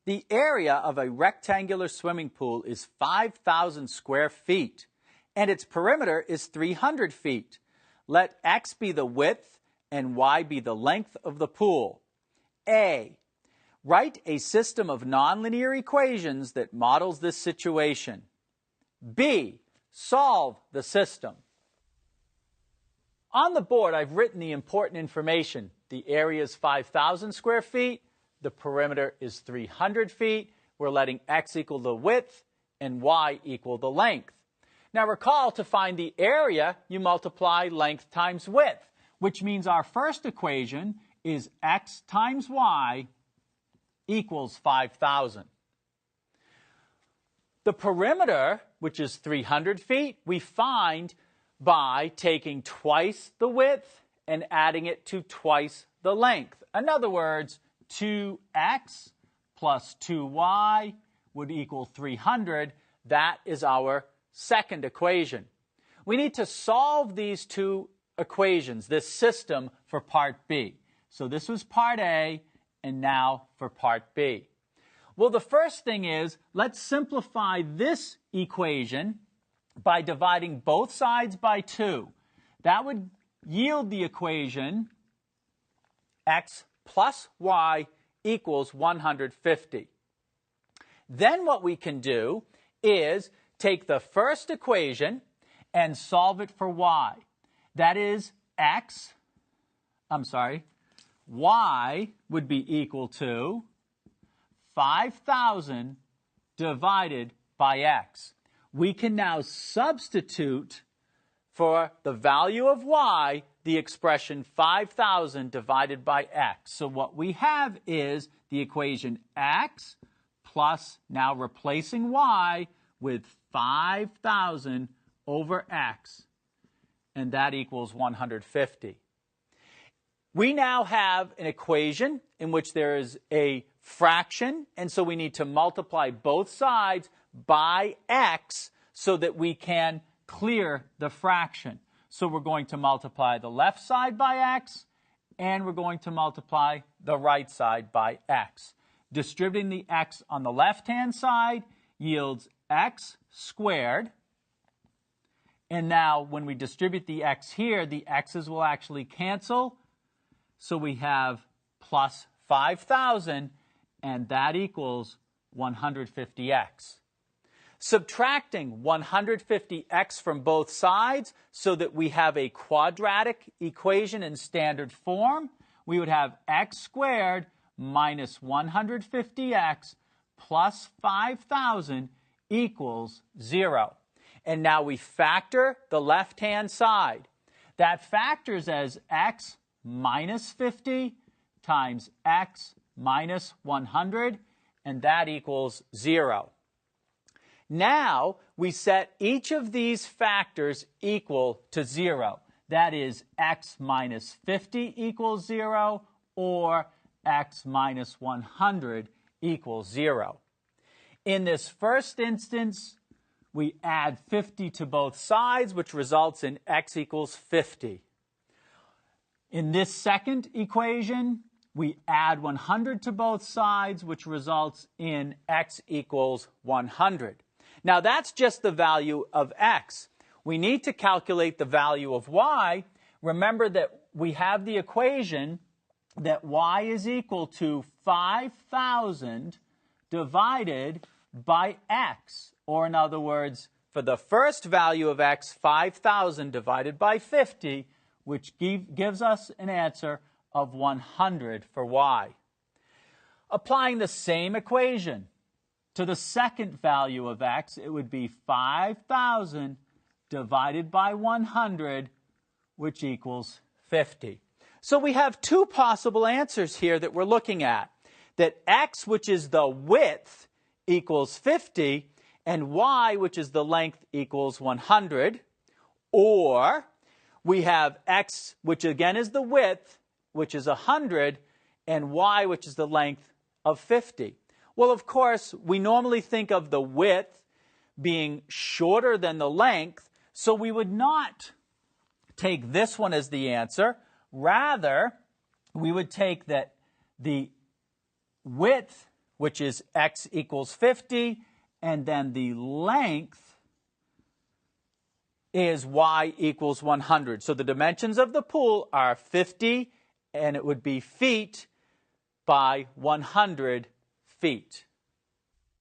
The area of a rectangular swimming pool is 5,000 square feet, and its perimeter is 300 feet. Let x be the width and y be the length of the pool. A. Write a system of nonlinear equations that models this situation. B. Solve the system. On the board, I've written the important information. The area is 5,000 square feet. The perimeter is 300 feet. We're letting x equal the width and y equal the length. Now recall, to find the area, you multiply length times width, which means our first equation is x times y equals 5,000. The perimeter, which is 300 feet, we find by taking twice the width and adding it to twice the length. In other words, 2x plus 2y would equal 300. That is our second equation. We need to solve these two equations, this system, for part B. So this was part A, and now for part B. Well, the first thing is, let's simplify this equation by dividing both sides by 2. That would yield the equation x plus y equals 150. Then what we can do is take the first equation and solve it for y. That is y would be equal to 5,000 divided by x. We can now substitute for the value of y the expression 5,000 divided by x. So what we have is the equation x plus, now replacing y with 5,000 over x, and that equals 150. We now have an equation in which there is a fraction, and so we need to multiply both sides by x so that we can clear the fraction. So we're going to multiply the left side by x, and we're going to multiply the right side by x. Distributing the x on the left-hand side yields x squared. And now when we distribute the x here, the x's will actually cancel. So we have plus 5,000, and that equals 150x. Subtracting 150x from both sides so that we have a quadratic equation in standard form, we would have x squared minus 150x plus 5,000 equals 0. And now we factor the left-hand side. That factors as x minus 50 times x minus 100, and that equals 0. Now we set each of these factors equal to 0. That is, x minus 50 equals 0, or x minus 100 equals 0. In this first instance, we add 50 to both sides, which results in x equals 50. In this second equation, we add 100 to both sides, which results in x equals 100. Now that's just the value of x. We need to calculate the value of y. Remember that we have the equation that y is equal to 5,000 divided by x. Or in other words, for the first value of x, 5,000 divided by 50, which gives us an answer of 100 for y. Applying the same equation to the second value of x, it would be 5,000 divided by 100, which equals 50. So we have two possible answers here that we're looking at. That x, which is the width, equals 50, and y, which is the length, equals 100. Or we have x, which again is the width, which is 100, and y, which is the length, of 50. Well, of course, we normally think of the width being shorter than the length, so we would not take this one as the answer. Rather, we would take that the width which is x equals 50, and then the length is y equals 100. So the dimensions of the pool are 50, and it would be feet by 100 feet.